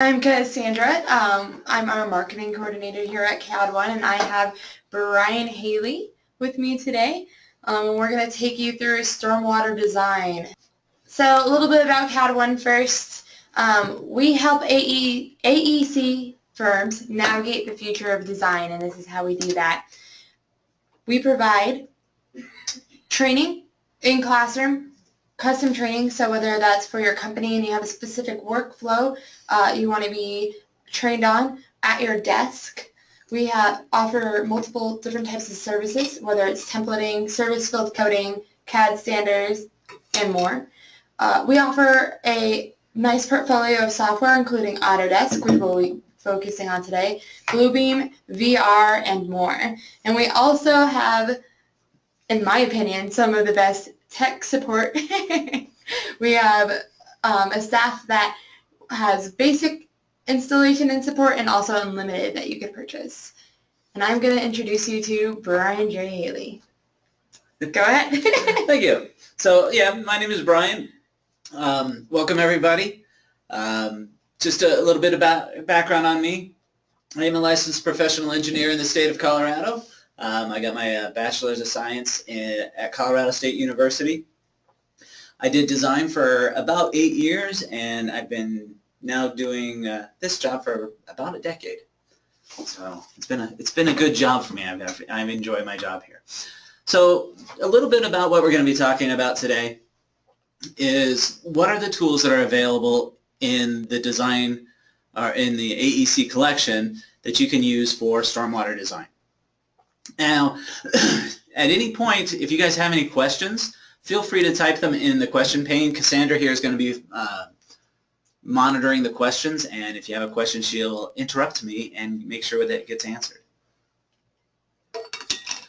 I'm Cassandra. I'm our marketing coordinator here at CAD1, and I have Brian Haley with me today. We're going to take you through stormwater design. So a little bit about CAD1 first. We help AEC firms navigate the future of design, and this is how we do that. We provide training in classroom, custom training, so whether that's for your company and you have a specific workflow you want to be trained on at your desk. We offer multiple different types of services, whether it's templating, service field coding, CAD standards, and more. We offer a nice portfolio of software, including Autodesk, which we'll be focusing on today, Bluebeam, VR, and more. And we also have, in my opinion, some of the best tech support. We have a staff that has basic installation and support and also unlimited that you can purchase. And I'm going to introduce you to Brian J. Haley. Go ahead. Thank you. So, yeah, my name is Brian. Welcome, everybody. Just a little bit about background on me. I am a licensed professional engineer in the state of Colorado. I got my Bachelor's of Science at Colorado State University. I did design for about 8 years, and I've been now doing this job for about a decade. So it's been a good job for me. I've enjoyed my job here. So a little bit about what we're going to be talking about today is what are the tools that are available in the design or in the AEC collection that you can use for stormwater design. Now, at any point, if you guys have any questions, feel free to type them in the question pane. Cassandra here is going to be monitoring the questions, and if you have a question, she'll interrupt me and make sure that it gets answered.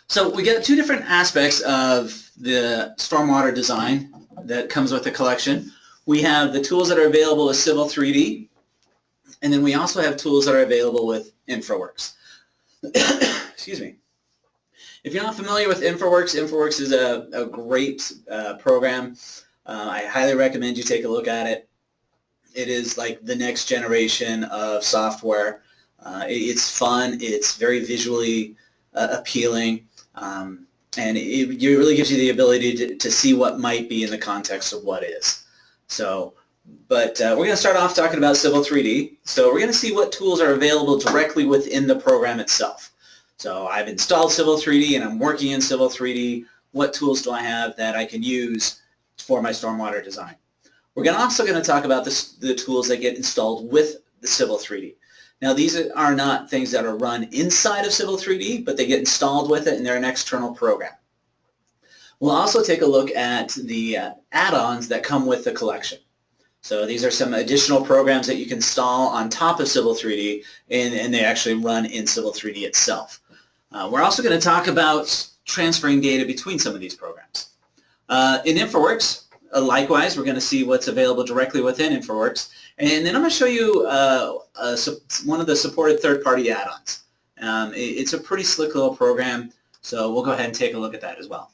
So we get two different aspects of the stormwater design that comes with the collection. We have the tools that are available with Civil 3D, and then we also have tools that are available with Infraworks. Excuse me. If you're not familiar with Infraworks, Infraworks is a great program. I highly recommend you take a look at it. It is like the next generation of software. It's fun. It's very visually appealing. And it really gives you the ability to see what might be in the context of what is. So, but we're going to start off talking about Civil 3D. So we're going to see what tools are available directly within the program itself. So I've installed Civil 3D and I'm working in Civil 3D. What tools do I have that I can use for my stormwater design? We're also going to talk about the tools that get installed with the Civil 3D. Now these are not things that are run inside of Civil 3D, but they get installed with it and they're an external program. We'll also take a look at the add-ons that come with the collection. So these are some additional programs that you can install on top of Civil 3D, and they actually run in Civil 3D itself. We're also going to talk about transferring data between some of these programs. In Infraworks, likewise, we're going to see what's available directly within Infraworks, and then I'm going to show you one of the supported third-party add-ons. It's a pretty slick little program, so we'll go ahead and take a look at that as well.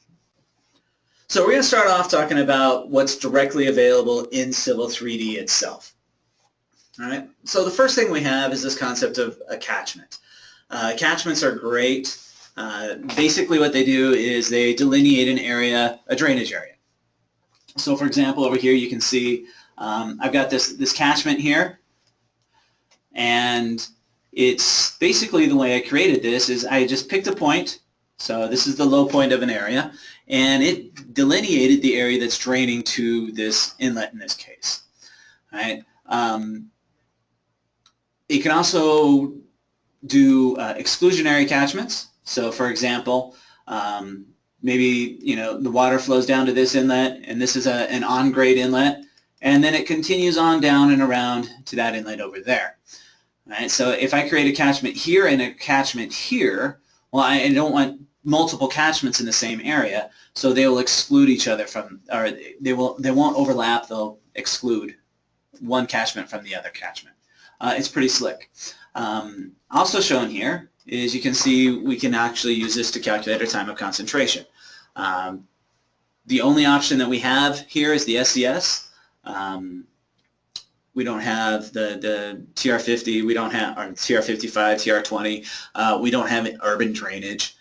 So we're going to start off talking about what's directly available in Civil 3D itself. All right. So the first thing we have is this concept of a catchment. Catchments are great. Basically what they do is they delineate an area, a drainage area. So for example, over here you can see I've got this catchment here, and it's basically the way I created this is I just picked a point. So this is the low point of an area, and it delineated the area that's draining to this inlet in this case. All right. It can also do exclusionary catchments. So for example, maybe the water flows down to this inlet, and this is an on-grade inlet, and then it continues on down and around to that inlet over there. All right. So if I create a catchment here and a catchment here, well, I don't want multiple catchments in the same area, so they will exclude each other from, or they won't overlap. They'll exclude one catchment from the other catchment. It's pretty slick. Also shown here is you can see we can actually use this to calculate our time of concentration. The only option that we have here is the SCS. We don't have the TR50. We don't have or TR55, TR20. We don't have urban drainage.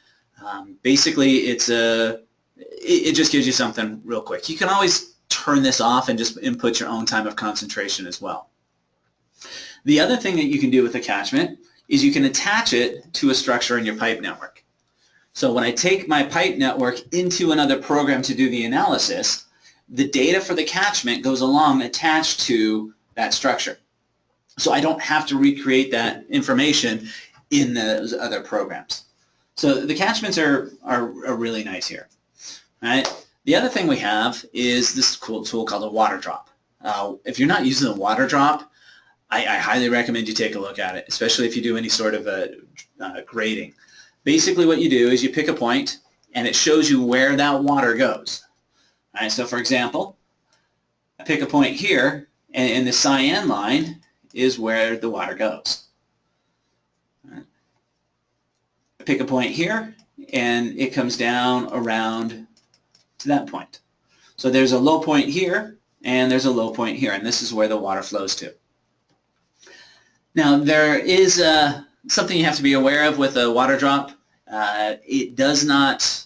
Basically, it just gives you something real quick. You can always turn this off and just input your own time of concentration as well. The other thing that you can do with a catchment is you can attach it to a structure in your pipe network. So when I take my pipe network into another program to do the analysis, the data for the catchment goes along attached to that structure. So I don't have to recreate that information in those other programs. So the catchments are really nice here. Right? The other thing we have is this cool tool called a water drop. If you're not using the water drop, I highly recommend you take a look at it, especially if you do any sort of grading. Basically what you do is you pick a point and it shows you where that water goes. All right, so for example, I pick a point here and the cyan line is where the water goes. All right. I pick a point here and it comes down around to that point. So there's a low point here and there's a low point here, and this is where the water flows to. Now there is something you have to be aware of with a water drop. It does not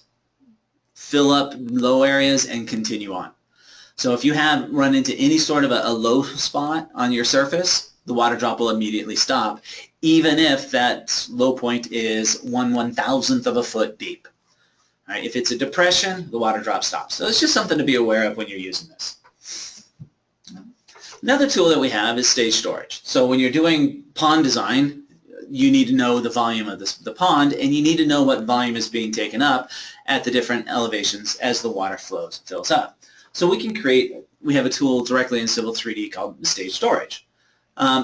fill up low areas and continue on. So if you have run into any sort of a low spot on your surface, the water drop will immediately stop, even if that low point is 1/1000th of a foot deep. All right, if it's a depression, the water drop stops. So it's just something to be aware of when you're using this. Another tool that we have is stage storage. So when you're doing pond design, you need to know the volume of the pond, and you need to know what volume is being taken up at the different elevations as the water fills up. So we have a tool directly in Civil 3D called stage storage.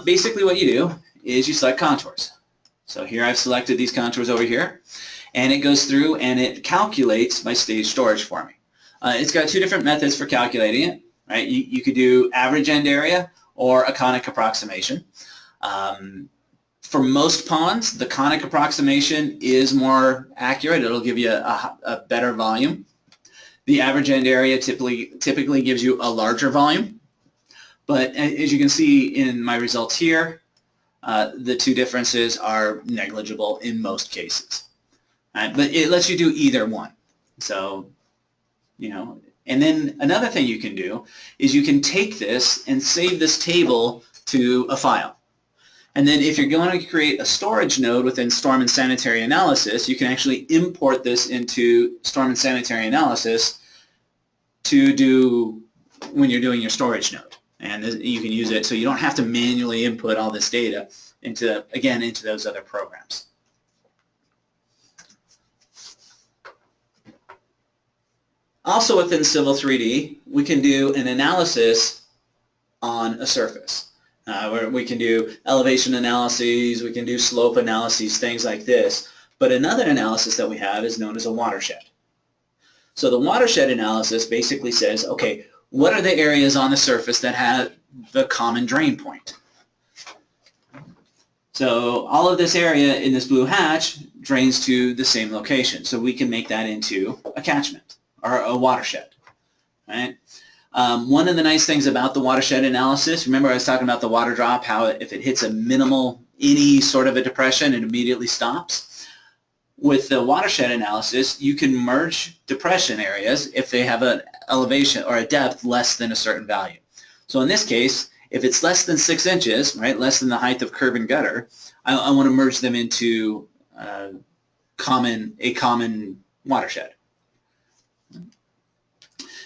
Basically what you do is you select contours. So here I've selected these contours over here, and it goes through and it calculates my stage storage for me. It's got two different methods for calculating it. Right? You could do average end area or a conic approximation. For most ponds, the conic approximation is more accurate. It'll give you a better volume. The average end area typically gives you a larger volume. But as you can see in my results here, the two differences are negligible in most cases. Right? But it lets you do either one. So, you know. And then another thing you can do is you can take this and save this table to a file. And then if you're going to create a storage node within Storm and Sanitary Analysis, you can actually import this into Storm and Sanitary Analysis to do when you're doing your storage node. And you can use it so you don't have to manually input all this data into those other programs. Also within Civil 3D, we can do an analysis on a surface. Where we can do elevation analyses, we can do slope analyses, things like this. But another analysis that we have is known as a watershed. So the watershed analysis basically says, okay, what are the areas on the surface that have the common drain point? So all of this area in this blue hatch drains to the same location. So we can make that into a catchment or a watershed, right? One of the nice things about the watershed analysis, remember I was talking about the water drop, how if it hits any sort of a depression, it immediately stops. With the watershed analysis, you can merge depression areas if they have an elevation or a depth less than a certain value. So in this case, if it's less than 6 inches, right, less than the height of curb and gutter, I want to merge them into a common watershed.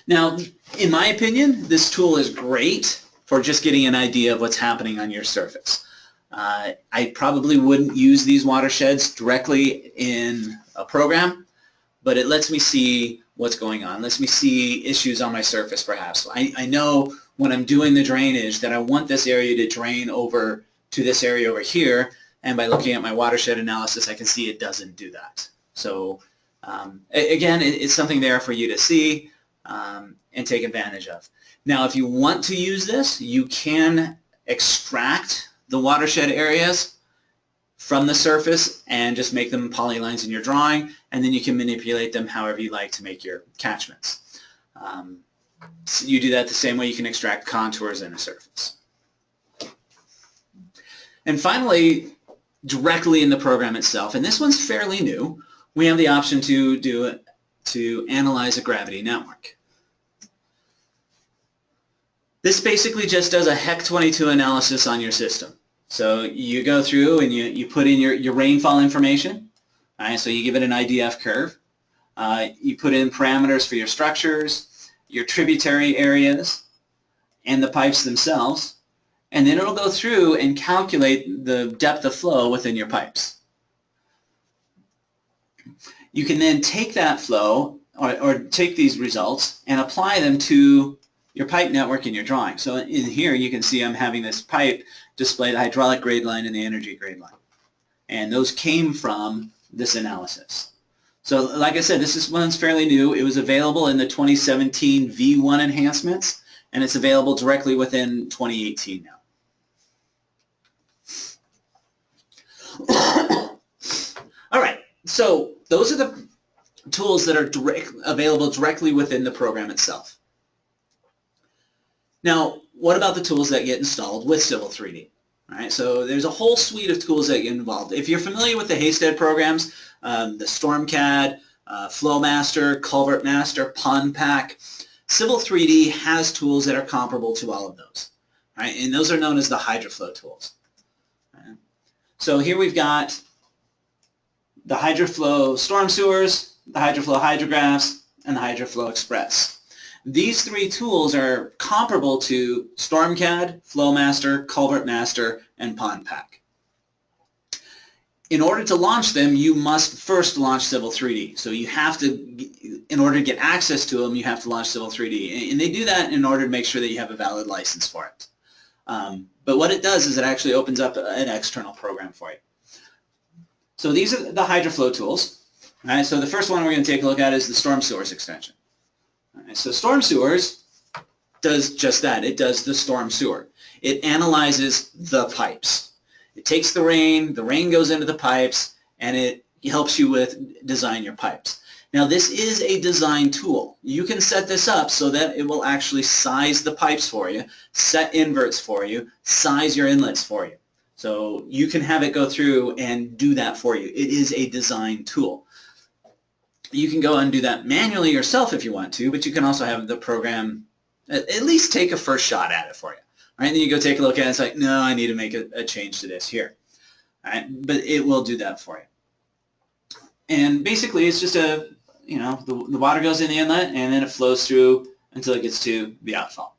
Now, in my opinion, this tool is great for just getting an idea of what's happening on your surface. I probably wouldn't use these watersheds directly in a program, but it lets me see what's going on. It lets me see issues on my surface perhaps. I know when I'm doing the drainage that I want this area to drain over to this area over here, and by looking at my watershed analysis, I can see it doesn't do that. So again, it's something there for you to see and take advantage of. Now, if you want to use this, you can extract the watershed areas from the surface and just make them polylines in your drawing, and then you can manipulate them however you like to make your catchments. So you do that the same way you can extract contours in a surface. And finally, directly in the program itself, and this one's fairly new, we have the option to analyze a gravity network. This basically just does a HEC22 analysis on your system. So you go through and you put in your rainfall information. Right, so you give it an IDF curve. You put in parameters for your structures, your tributary areas, and the pipes themselves. And then it'll go through and calculate the depth of flow within your pipes. You can then take that flow or take these results and apply them to your pipe network in your drawing. So in here you can see I'm having this pipe display the hydraulic grade line and the energy grade line. And those came from this analysis. So like I said, this one's fairly new. It was available in the 2017 V1 enhancements, and it's available directly within 2018 now. All right, so those are the tools that are available directly within the program itself. Now, what about the tools that get installed with Civil 3D? All right, so there's a whole suite of tools that get involved. If you're familiar with the Haystead programs, the StormCAD, FlowMaster, CulvertMaster, PondPack, Civil 3D has tools that are comparable to all of those. Right? And those are known as the Hydroflow tools. Right? So here we've got the Hydroflow storm sewers, the Hydroflow hydrographs, and the Hydroflow Express. These three tools are comparable to StormCAD, FlowMaster, CulvertMaster, and PondPack. In order to launch them, you must first launch Civil 3D. So you have to, in order to get access to them, you have to launch Civil 3D. And they do that in order to make sure that you have a valid license for it. But what it does is it actually opens up an external program for you. So these are the Hydroflow tools. All right, so the first one we're going to take a look at is the Storm Sewers extension. All right, so Storm Sewers does just that. It does the storm sewer. It analyzes the pipes. It takes the rain goes into the pipes, and it helps you with design your pipes. Now this is a design tool. You can set this up so that it will actually size the pipes for you, set inverts for you, size your inlets for you. So you can have it go through and do that for you. It is a design tool. You can go and do that manually yourself if you want to, but you can also have the program at least take a first shot at it for you. All right, then you go take a look at it, it's like, no, I need to make a change to this here. All right, but it will do that for you. And basically it's just the water goes in the inlet and then it flows through until it gets to the outfall.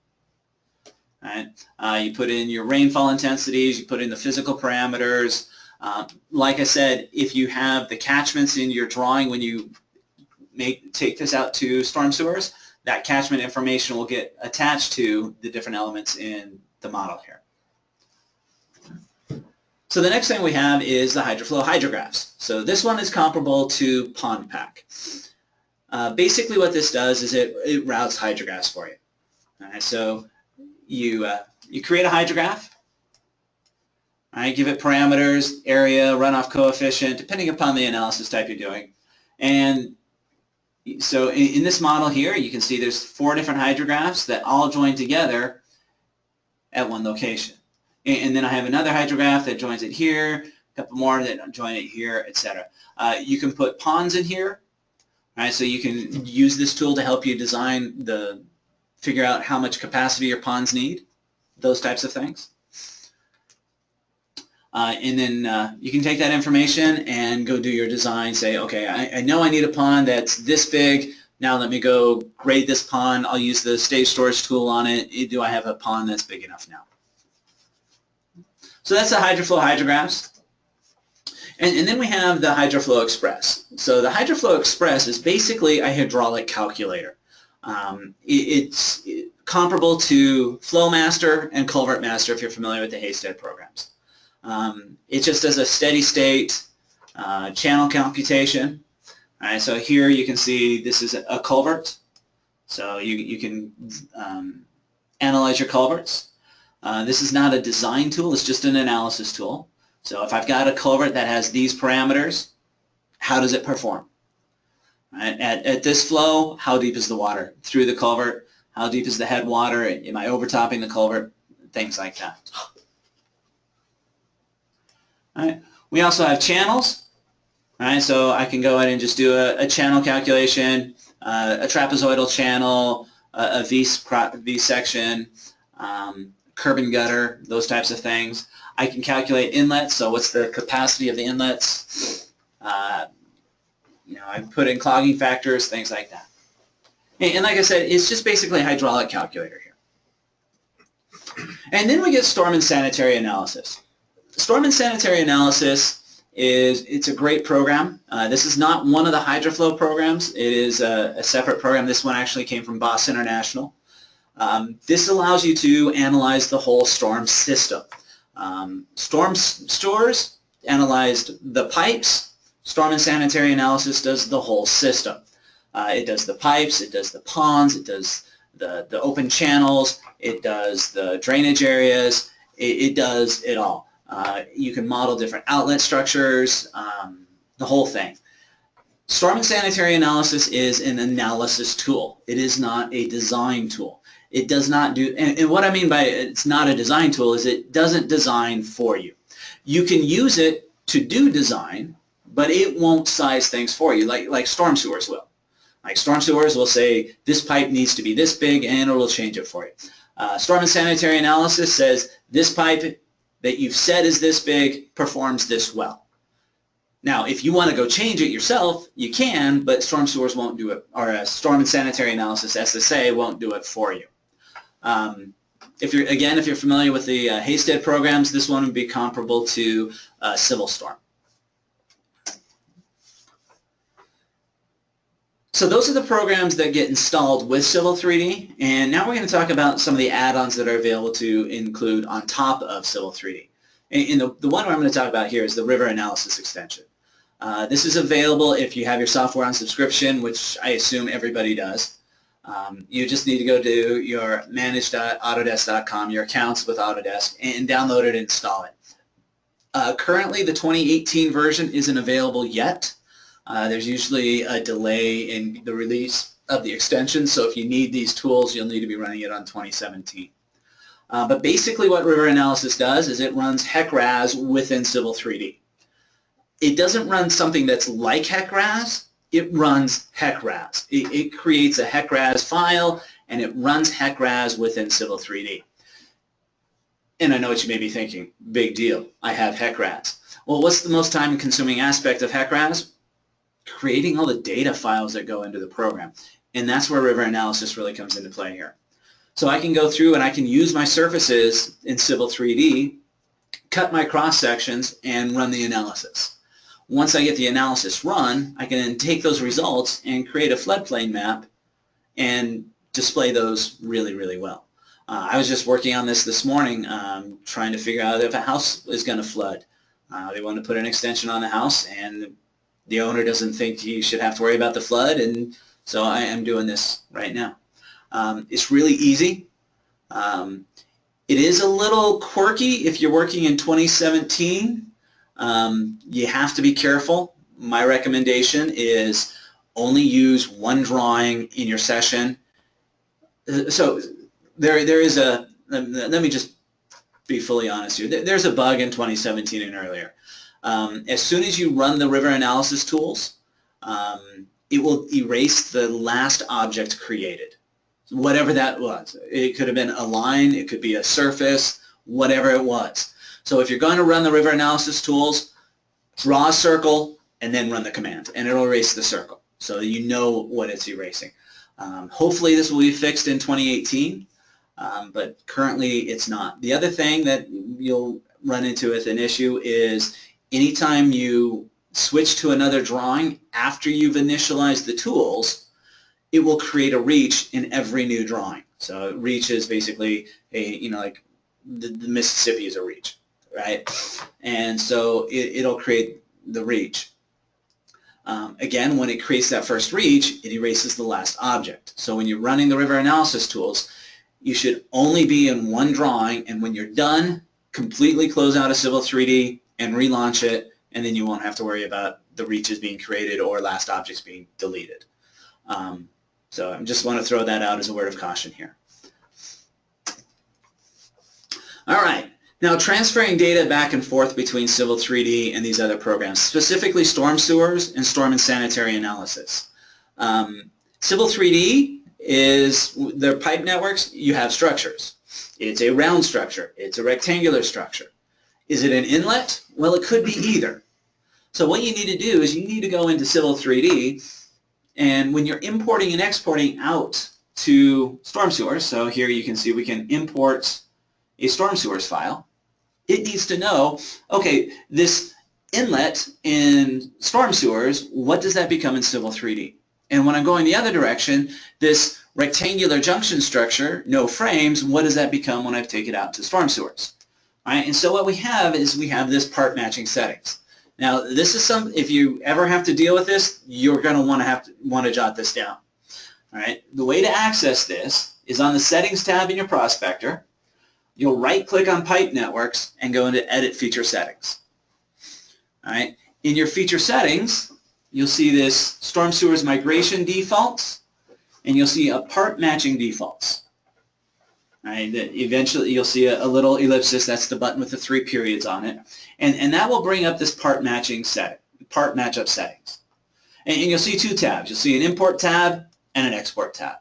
All right, you put in your rainfall intensities, you put in the physical parameters. Like I said, if you have the catchments in your drawing when you take this out to storm sewers, that catchment information will get attached to the different elements in the model here. So the next thing we have is the Hydroflow hydrographs. So this one is comparable to PondPack. Basically what this does is it routes hydrographs for you. All right, so you create a hydrograph. All right, give it parameters, area, runoff coefficient, depending upon the analysis type you're doing. And so in this model here, you can see there's 4 different hydrographs that all join together at one location. And then I have another hydrograph that joins it here, a couple more that join it here, etc. You can put ponds in here. Right, so you can use this tool to help you figure out how much capacity your ponds need, those types of things. And then you can take that information and go do your design, say, okay, I know I need a pond that's this big, now let me go grade this pond, I'll use the stage storage tool on it, do I have a pond that's big enough now? So that's the Hydroflow hydrographs. And then we have the Hydroflow Express. So the Hydroflow Express is basically a hydraulic calculator. It's comparable to FlowMaster and CulvertMaster if you're familiar with the Haystead programs. It just does a steady state channel computation. All right, so here you can see this is a culvert. So you can analyze your culverts. This is not a design tool, it's just an analysis tool. So if I've got a culvert that has these parameters, how does it perform? Right? At this flow, how deep is the water through the culvert? How deep is the headwater? Am I overtopping the culvert? Things like that. All right. We also have channels. All right, so I can go ahead and just do a channel calculation, a trapezoidal channel, a V section, curb and gutter, those types of things. I can calculate inlets, so what's the capacity of the inlets? I put in clogging factors, things like that. And like I said, it's just basically a hydraulic calculator here. And then we get storm and sanitary analysis. Storm and sanitary analysis it's a great program. This is not one of the Hydroflow programs. It is a separate program. This one actually came from Boss International. This allows you to analyze the whole storm system. Storm stores analyzed the pipes. Storm and sanitary analysis does the whole system. It does the pipes, it does the ponds, it does the open channels, it does the drainage areas, it does it all. You can model different outlet structures, the whole thing. Storm and sanitary analysis is an analysis tool. It is not a design tool. It does not do, and what I mean by it's not a design tool is it doesn't design for you. You can use it to do design, but it won't size things for you like storm sewers will. Like storm sewers will say this pipe needs to be this big and it will change it for you. Storm and sanitary analysis says this pipe that you've said is this big performs this well. Now, if you want to go change it yourself, you can, but storm sewers won't do it, or storm and sanitary analysis, SSA, won't do it for you. If you're familiar with the Haystead programs, this one would be comparable to Civil Storm. So those are the programs that get installed with Civil 3D, and now we're going to talk about some of the add-ons that are available to include on top of Civil 3D. And the one I'm going to talk about here is the River Analysis extension. This is available if you have your software on subscription, which I assume everybody does. You just need to go to your manage.autodesk.com, your accounts with Autodesk, and download it and install it. Currently, the 2018 version isn't available yet. There's usually a delay in the release of the extension, so if you need these tools, you'll need to be running it on 2017. But basically what River Analysis does is it runs HEC-RAS within Civil 3D. It doesn't run something that's like HEC-RAS, it runs HEC-RAS. It creates a HEC-RAS file and it runs HEC-RAS within Civil 3D. And I know what you may be thinking, big deal, I have HEC-RAS. Well, what's the most time-consuming aspect of HEC-RAS? Creating all the data files that go into the program. And that's where River Analysis really comes into play here. So I can go through and I can use my surfaces in Civil 3D, cut my cross sections, and run the analysis. Once I get the analysis run, I can then take those results and create a floodplain map and display those really, really well. I was just working on this morning, trying to figure out if a house is going to flood. They want to put an extension on the house, and the owner doesn't think he should have to worry about the flood, and so I am doing this right now. It's really easy. It is a little quirky if you're working in 2017. You have to be careful. My recommendation is only use one drawing in your session. So there is a, let me just be fully honest here. There's a bug in 2017 and earlier. As soon as you run the River Analysis tools, it will erase the last object created, whatever that was. It could have been a line, it could be a surface, whatever it was. So if you're going to run the River Analysis tools, draw a circle and then run the command, and it'll erase the circle so that you know what it's erasing. Hopefully this will be fixed in 2018, but currently it's not. The other thing that you'll run into with an issue is anytime you switch to another drawing after you've initialized the tools, it will create a reach in every new drawing. So reach is basically a, like the Mississippi is a reach, right? And so it'll create the reach. Again, when it creates that first reach, it erases the last object. So when you're running the River Analysis tools, you should only be in one drawing, and when you're done, completely close out of Civil 3D and relaunch it, and then you won't have to worry about the reaches being created or last objects being deleted. So I just want to throw that out as a word of caution here. All right, Now, transferring data back and forth between Civil 3D and these other programs, specifically storm sewers and storm and sanitary analysis. Civil 3D is their pipe networks. You have structures. It's a round structure. It's a rectangular structure. Is it an inlet? Well, it could be either. So what you need to do is you need to go into Civil 3D, and when you're importing and exporting out to storm sewers, so here you can see we can import a storm sewers file. It needs to know, okay, this inlet in storm sewers, what does that become in Civil 3D? And when I'm going the other direction, this rectangular junction structure, no frames, what does that become when I take it out to storm sewers? All right, and so what we have is we have this part matching settings. Now, this is some, if you ever have to deal with this, you're going to want to jot this down. All right, the way to access this is on the settings tab in your prospector. You'll right-click on Pipe Networks and go into Edit Feature Settings. All right. In your feature settings, you'll see this Storm Sewers Migration Defaults, and you'll see a Part Matching Defaults. All right. Eventually, you'll see a little ellipsis. That's the button with the 3 periods on it, and that will bring up this Part Matching setting, Part Matchup Settings. And you'll see 2 tabs. You'll see an Import tab and an Export tab.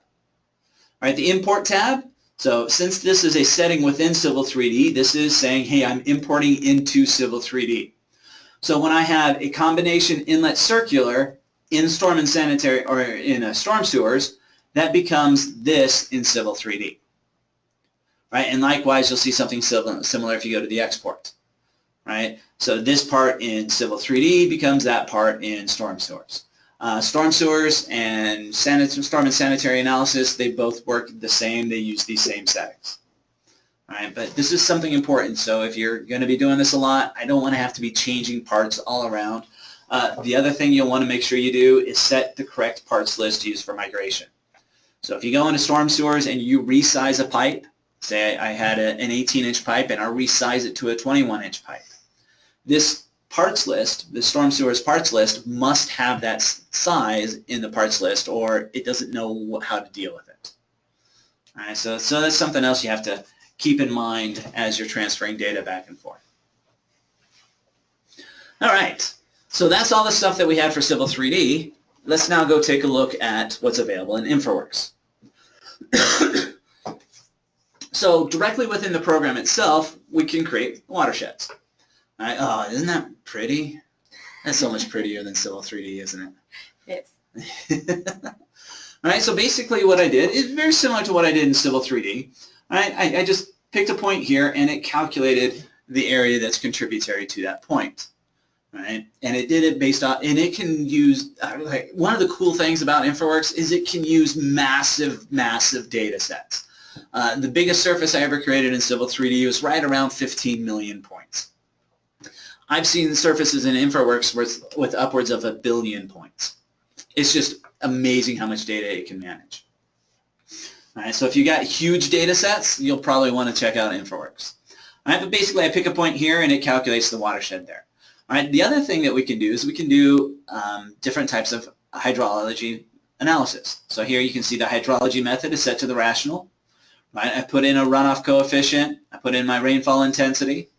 All right. The Import tab. So since this is a setting within Civil 3D, this is saying, hey, I'm importing into Civil 3D. So when I have a combination inlet circular in storm and sanitary or in storm sewers, that becomes this in Civil 3D. Right? And likewise, you'll see something similar if you go to the export. Right? So this part in Civil 3D becomes that part in storm sewers. Storm sewers and storm and sanitary analysis, they both work the same. They use these same settings. All right, but this is something important. So if you're going to be doing this a lot, I don't want to have to be changing parts all around. The other thing you'll want to make sure you do is set the correct parts list to use for migration. So if you go into storm sewers and you resize a pipe, say I had an 18-inch pipe and I resize it to a 21-inch pipe, this parts list, the storm sewers parts list, must have that size in the parts list or it doesn't know how to deal with it. All right, so that's something else you have to keep in mind as you're transferring data back and forth. All right, so that's all the stuff that we had for Civil 3D. Let's now go take a look at what's available in Infraworks. So directly within the program itself, we can create watersheds. All right. Oh, isn't that pretty? That's so much prettier than Civil 3D, isn't it? Yes. All right, so basically what I did is very similar to what I did in Civil 3D. All right, I just picked a point here and it calculated the area that's contributory to that point. All right, and it did it based on, and it can use, like, one of the cool things about Infraworks is it can use massive, massive data sets. The biggest surface I ever created in Civil 3D was right around 15 million points. I've seen surfaces in Infraworks with upwards of 1 billion points. It's just amazing how much data it can manage. All right, so if you got huge data sets, you'll probably want to check out Infraworks. All right, but basically I pick a point here and it calculates the watershed there. All right, the other thing that we can do is we can do different types of hydrology analysis. So here you can see the hydrology method is set to the rational. Right, I put in a runoff coefficient, I put in my rainfall intensity,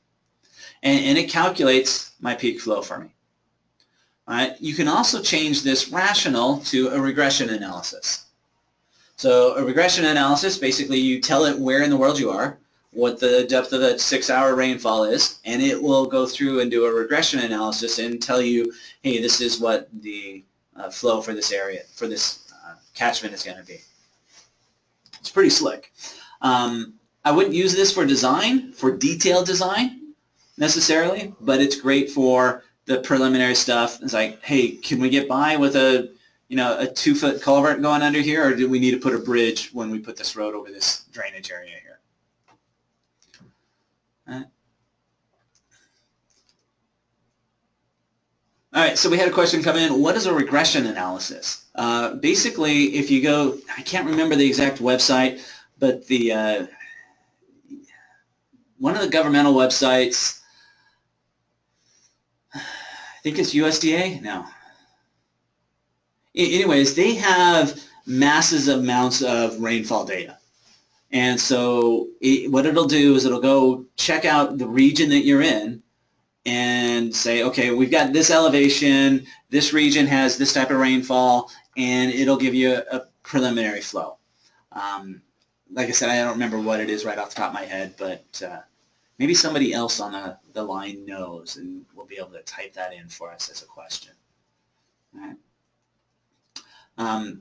and it calculates my peak flow for me. All right, you can also change this rational to a regression analysis. So a regression analysis, basically you tell it where in the world you are, what the depth of that 6-hour rainfall is, and it will go through and do a regression analysis and tell you, hey, this is what the flow for this area, for this catchment is going to be. It's pretty slick. I wouldn't use this for design, for detailed design necessarily, but it's great for the preliminary stuff. It's like, hey, can we get by with a 2-foot culvert going under here, or do we need to put a bridge when we put this road over this drainage area here? All right, so we had a question come in. What is a regression analysis? Basically, if you go, I can't remember the exact website, but the one of the governmental websites, I think it's USDA? No. Anyways, they have massive amounts of rainfall data. And so what it'll do is it'll go check out the region that you're in and say, okay, we've got this elevation, this region has this type of rainfall, and it'll give you a preliminary flow. Like I said, I don't remember what it is right off the top of my head, but maybe somebody else on the line knows, and we'll be able to type that in for us as a question. All right.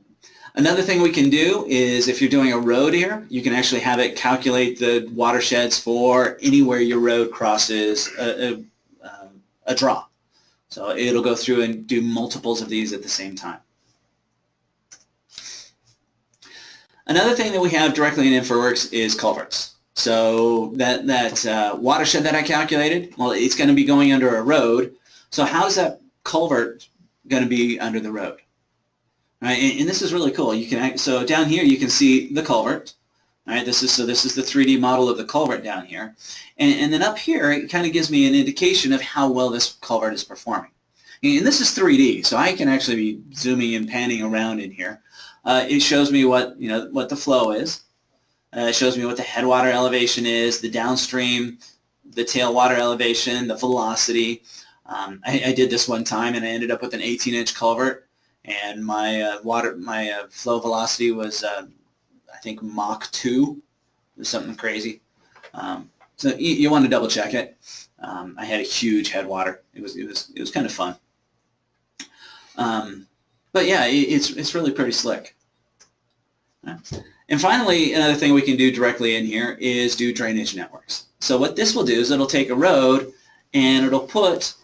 Another thing we can do is if you're doing a road here, you can actually have it calculate the watersheds for anywhere your road crosses a draw. So it'll go through and do multiples of these at the same time. Another thing that we have directly in Infraworks is culverts. So that watershed that I calculated, well, it's going to be going under a road. So how's that culvert going to be under the road? Right, and this is really cool. You can so down here you can see the culvert. All right, this is the 3D model of the culvert down here, and then up here it kind of gives me an indication of how well this culvert is performing. And this is 3D, so I can actually be zooming and panning around in here. It shows me what the flow is. It shows me what the headwater elevation is, the downstream, the tailwater elevation, the velocity. I did this one time and I ended up with an 18-inch culvert. And my flow velocity was I think Mach 2, or something crazy. So you want to double check it. I had a huge headwater. It was kind of fun. But yeah, it's really pretty slick. And finally, another thing we can do directly in here is do drainage networks. So what this will do is it'll take a road and it'll put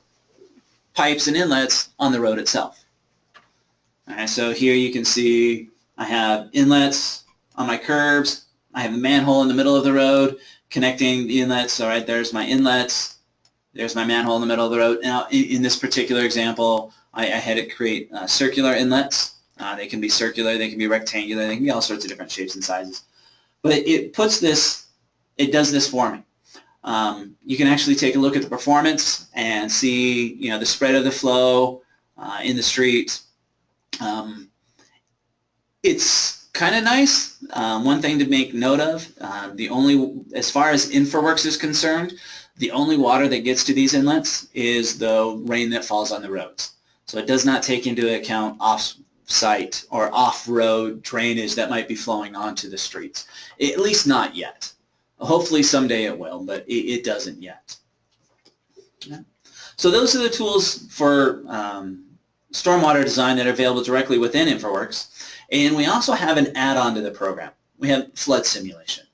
pipes and inlets on the road itself. All right, so here you can see I have inlets on my curbs. I have a manhole in the middle of the road connecting the inlets. All right, there's my inlets. There's my manhole in the middle of the road. Now, in this particular example, I had it create circular inlets. They can be circular, they can be rectangular, they can be all sorts of different shapes and sizes. But it does this for me. You can actually take a look at the performance and see, the spread of the flow in the street. It's kind of nice. One thing to make note of, as far as Infraworks is concerned, the only water that gets to these inlets is the rain that falls on the roads. So it does not take into account off-site or off-road drainage that might be flowing onto the streets. At least not yet. Hopefully someday it will, but it doesn't yet. Yeah. So those are the tools for stormwater design that are available directly within Infraworks. And we also have an add-on to the program. We have flood simulation.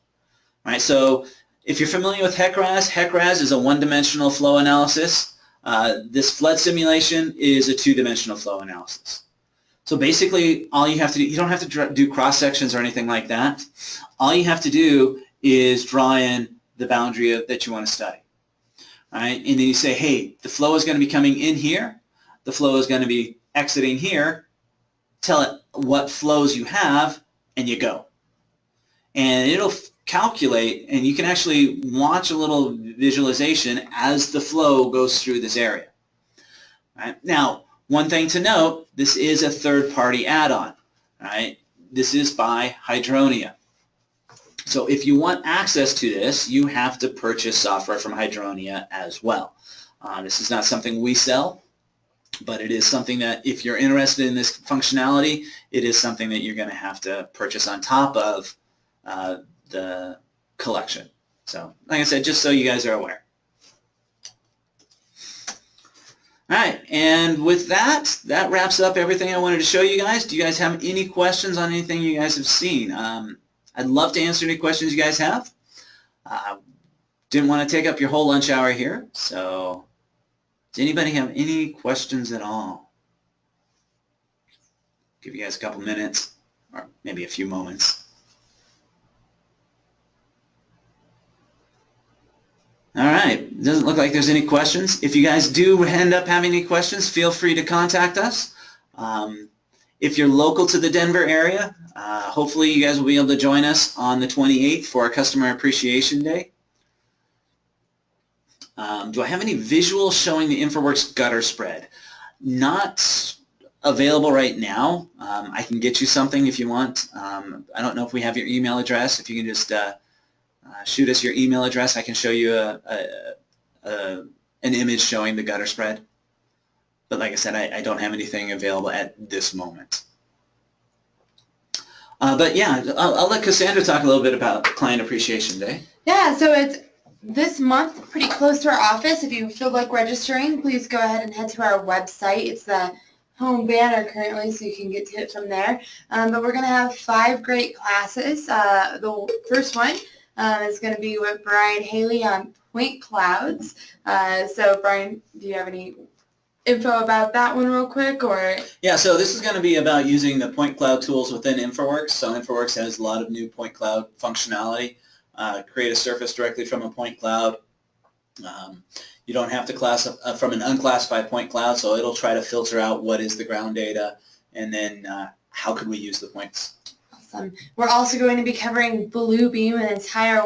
All right, so if you're familiar with HEC-RAS is a one-dimensional flow analysis. This flood simulation is a two-dimensional flow analysis. So basically, all you have to do, you don't have to do cross-sections or anything like that. All you have to do is draw in the boundary that you want to study. All right, and then you say, hey, the flow is going to be coming in here. The flow is going to be exiting here. Tell it what flows you have, and you go. And it'll calculate, and you can actually watch a little visualization as the flow goes through this area. All right? Now, one thing to note, this is a third-party add-on. Right? This is by Hydronia. So if you want access to this, you have to purchase software from Hydronia as well. This is not something we sell, but it is something that if you're interested in this functionality, it is something that you're going to have to purchase on top of the collection. So like I said, just so you guys are aware. All right, and with that wraps up everything I wanted to show you guys. Do you guys have any questions on anything you guys have seen? I'd love to answer any questions you guys have. Didn't want to take up your whole lunch hour here, so does anybody have any questions at all? Give you guys a couple minutes, or maybe a few moments. All right, doesn't look like there's any questions. If you guys do end up having any questions, feel free to contact us. If you're local to the Denver area, hopefully you guys will be able to join us on the 28th for our Customer Appreciation Day. Do I have any visuals showing the Infraworks gutter spread? Not available right now. I can get you something if you want. I don't know if we have your email address. If you can just shoot us your email address, I can show you an image showing the gutter spread. But like I said, I don't have anything available at this moment. But yeah, I'll let Cassandra talk a little bit about Client Appreciation Day. Yeah, so it's this month, pretty close to our office. If you feel like registering, please go ahead and head to our website. It's the home banner currently, so you can get to it from there. But we're going to have 5 great classes. The first one is going to be with Brian Haley on point clouds. So Brian, do you have any info about that one real quick? Or yeah, so this is going to be about using the point cloud tools within Infraworks. So Infraworks has a lot of new point cloud functionality. Create a surface directly from a point cloud. You don't have to class from an unclassified point cloud, so it'll try to filter out what is the ground data, and then how could we use the points. Awesome. We're also going to be covering Bluebeam, an entire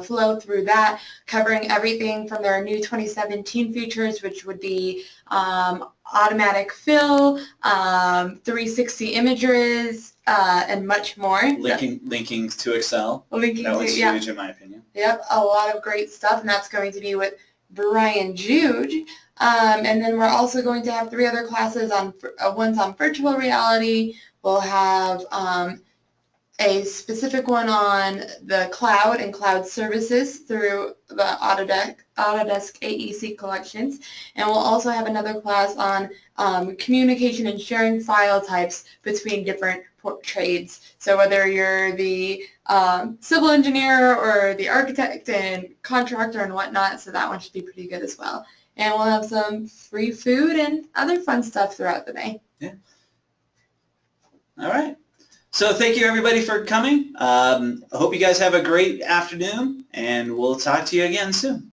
flow through that, covering everything from their new 2017 features, which would be automatic fill, 360 images, and much more. Linking to Excel. That was huge in my opinion. Yep, a lot of great stuff, and that's going to be with Brian Jude. And then we're also going to have 3 other classes on one's on virtual reality. We'll have a specific one on the cloud and cloud services through the Autodesk AEC collections. And we'll also have another class on communication and sharing file types between different trades. So whether you're the civil engineer or the architect and contractor and whatnot, so that one should be pretty good as well. And we'll have some free food and other fun stuff throughout the day. Yeah. All right. So thank you everybody for coming. I hope you guys have a great afternoon, and we'll talk to you again soon.